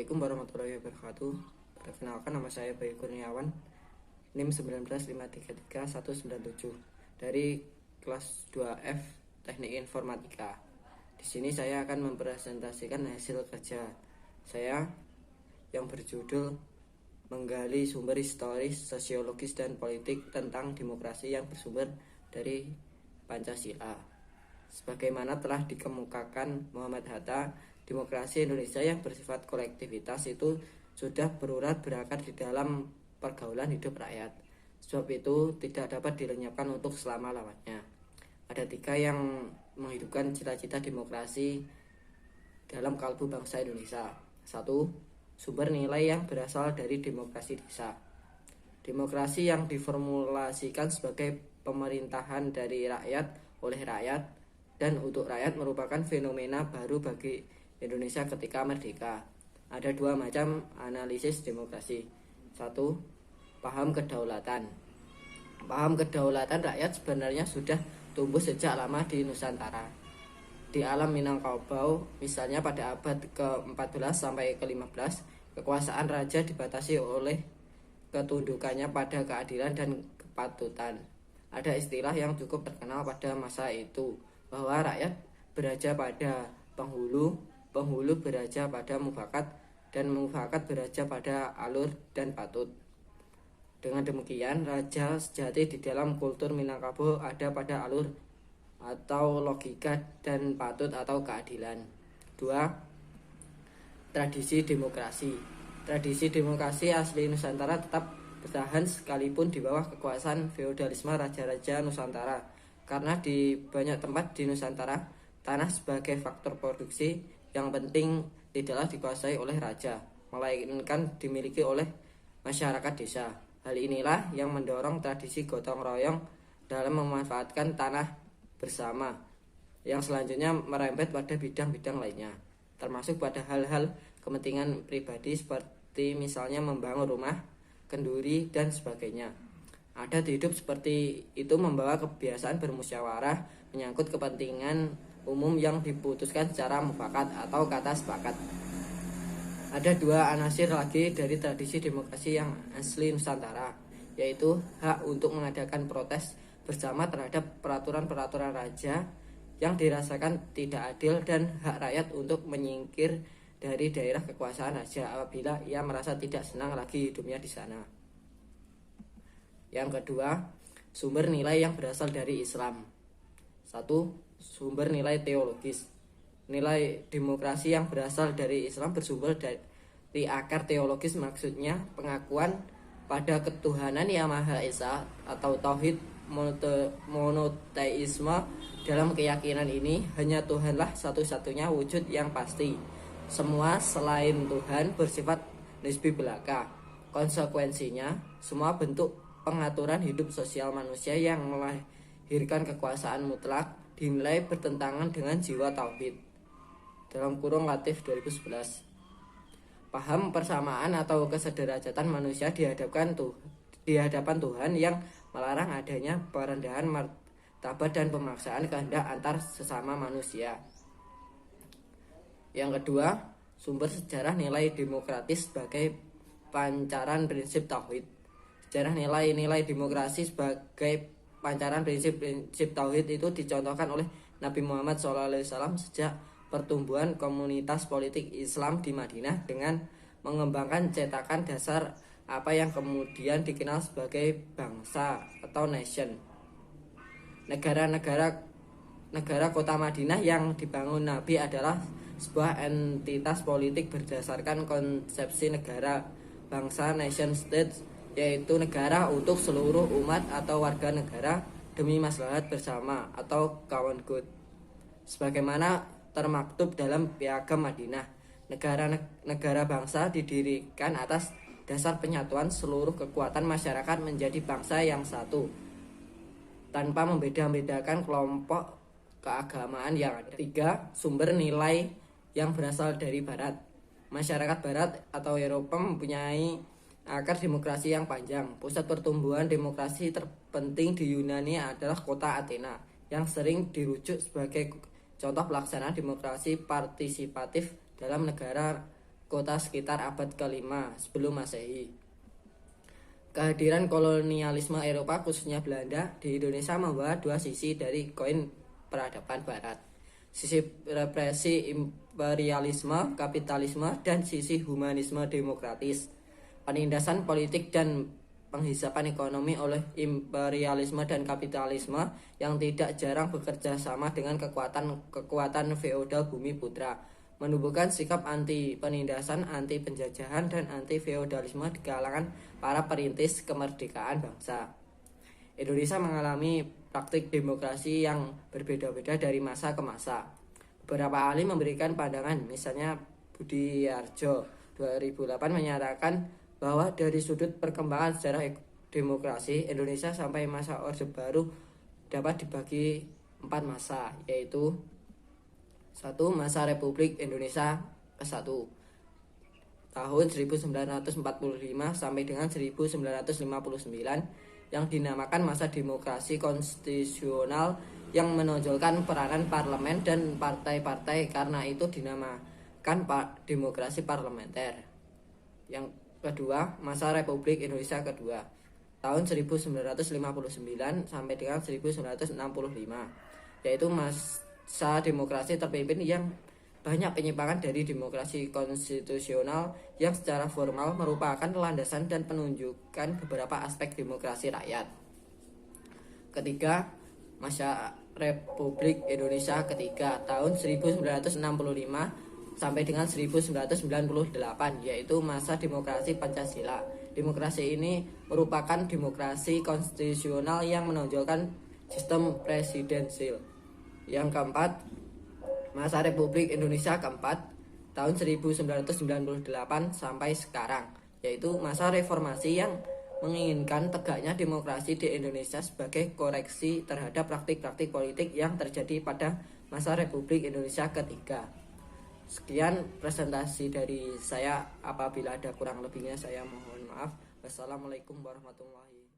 Assalamualaikum warahmatullahi wabarakatuh. Perkenalkan, nama saya Bayu Kurniawan, NIM 195333197 dari kelas 2F Teknik Informatika. Di sini saya akan mempresentasikan hasil kerja saya yang berjudul menggali sumber historis, sosiologis, dan politik tentang demokrasi yang bersumber dari Pancasila. Sebagaimana telah dikemukakan Muhammad Hatta, demokrasi Indonesia yang bersifat kolektivitas itu sudah berurat berakar di dalam pergaulan hidup rakyat. Sebab itu tidak dapat dilenyapkan untuk selama-lamanya. Ada 3 yang menghidupkan cita-cita demokrasi dalam kalbu bangsa Indonesia. 1. Sumber nilai yang berasal dari demokrasi desa. Demokrasi yang diformulasikan sebagai pemerintahan dari rakyat, oleh rakyat, dan untuk rakyat merupakan fenomena baru bagi Indonesia ketika merdeka. Ada 2 macam analisis demokrasi. 1. Paham kedaulatan. Paham kedaulatan rakyat sebenarnya sudah tumbuh sejak lama di Nusantara. Di alam Minangkabau, misalnya pada abad ke-14 sampai ke-15, kekuasaan raja dibatasi oleh ketundukannya pada keadilan dan kepatutan. Ada istilah yang cukup terkenal pada masa itu, bahwa rakyat beraja pada penghulu, penghulu beraja pada mufakat, dan mufakat beraja pada alur dan patut. Dengan demikian, raja sejati di dalam kultur Minangkabau ada pada alur atau logika dan patut atau keadilan. 2. Tradisi demokrasi. Tradisi demokrasi asli Nusantara tetap bertahan sekalipun di bawah kekuasaan feodalisme raja-raja Nusantara. Karena di banyak tempat di Nusantara, tanah sebagai faktor produksi yang penting tidaklah dikuasai oleh raja, melainkan dimiliki oleh masyarakat desa. Hal inilah yang mendorong tradisi gotong royong dalam memanfaatkan tanah bersama, yang selanjutnya merembet pada bidang-bidang lainnya, termasuk pada hal-hal kepentingan pribadi seperti misalnya membangun rumah, kenduri, dan sebagainya. Adat hidup seperti itu membawa kebiasaan bermusyawarah menyangkut kepentingan umum yang diputuskan secara mufakat atau kata sepakat. Ada 2 anasir lagi dari tradisi demokrasi yang asli Nusantara, yaitu hak untuk mengadakan protes bersama terhadap peraturan-peraturan raja yang dirasakan tidak adil, dan hak rakyat untuk menyingkir dari daerah kekuasaan raja apabila ia merasa tidak senang lagi hidupnya di sana. Yang kedua, sumber nilai yang berasal dari Islam. 1. Sumber nilai teologis. Nilai demokrasi yang berasal dari Islam bersumber dari akar teologis, maksudnya pengakuan pada ketuhanan yang Maha Esa atau tauhid monoteisme. Dalam keyakinan ini, hanya Tuhanlah satu-satunya wujud yang pasti. Semua selain Tuhan bersifat nisbi belaka. Konsekuensinya, semua bentuk pengaturan hidup sosial manusia yang melahirkan kekuasaan mutlak dinilai bertentangan dengan jiwa tauhid. Dalam kurung Latif 2011. Paham persamaan atau kesederajatan manusia di hadapan Tuhan yang melarang adanya perendahan martabat dan pemaksaan kehendak antar sesama manusia. Yang kedua, sumber sejarah nilai demokratis sebagai pancaran prinsip tauhid. Sejarah nilai-nilai demokrasi sebagai pancaran prinsip-prinsip tauhid itu dicontohkan oleh Nabi Muhammad SAW sejak pertumbuhan komunitas politik Islam di Madinah dengan mengembangkan cetakan dasar apa yang kemudian dikenal sebagai bangsa atau nation. Negara kota Madinah yang dibangun Nabi adalah sebuah entitas politik berdasarkan konsepsi negara bangsa, nation state, yaitu negara untuk seluruh umat atau warga negara demi maslahat bersama atau common good. Sebagaimana termaktub dalam Piagam Madinah, negara bangsa didirikan atas dasar penyatuan seluruh kekuatan masyarakat menjadi bangsa yang satu, tanpa membeda-bedakan kelompok keagamaan yang ada. 3. Sumber nilai yang berasal dari Barat. Masyarakat Barat atau Eropa mempunyai akar demokrasi yang panjang. Pusat pertumbuhan demokrasi terpenting di Yunani adalah kota Athena, yang sering dirujuk sebagai contoh pelaksanaan demokrasi partisipatif dalam negara kota sekitar abad ke-5 sebelum Masehi. Kehadiran kolonialisme Eropa khususnya Belanda di Indonesia membawa dua sisi dari koin peradaban Barat. Sisi represi imperialisme, kapitalisme, dan sisi humanisme demokratis. Penindasan politik dan penghisapan ekonomi oleh imperialisme dan kapitalisme yang tidak jarang bekerja sama dengan kekuatan feodal bumi putra, menumbuhkan sikap anti penindasan, anti penjajahan, dan anti feodalisme di kalangan para perintis kemerdekaan bangsa. Indonesia mengalami praktik demokrasi yang berbeda-beda dari masa ke masa. Beberapa ahli memberikan pandangan, misalnya Budi Harjo 2008 menyatakan bahwa dari sudut perkembangan sejarah demokrasi Indonesia sampai masa Orde Baru dapat dibagi 4 masa, yaitu 1. Masa Republik Indonesia ke-1 tahun 1945 sampai dengan 1959 yang dinamakan masa demokrasi konstitusional yang menonjolkan peranan parlemen dan partai-partai, karena itu dinamakan demokrasi parlementer. Yang kedua, masa Republik Indonesia kedua tahun 1959 sampai dengan 1965, yaitu masa demokrasi terpimpin yang banyak penyimpangan dari demokrasi konstitusional yang secara formal merupakan landasan dan penunjukan beberapa aspek demokrasi rakyat. Ketiga, masa Republik Indonesia ketiga tahun 1965 sampai dengan 1998, yaitu masa demokrasi Pancasila. Demokrasi ini merupakan demokrasi konstitusional yang menonjolkan sistem presidensil. Yang keempat, masa Republik Indonesia keempat tahun 1998 sampai sekarang, yaitu masa reformasi yang menginginkan tegaknya demokrasi di Indonesia sebagai koreksi terhadap praktik-praktik politik yang terjadi pada masa Republik Indonesia ketiga. Sekian presentasi dari saya, apabila ada kurang lebihnya saya mohon maaf. Wassalamualaikum warahmatullahi wabarakatuh.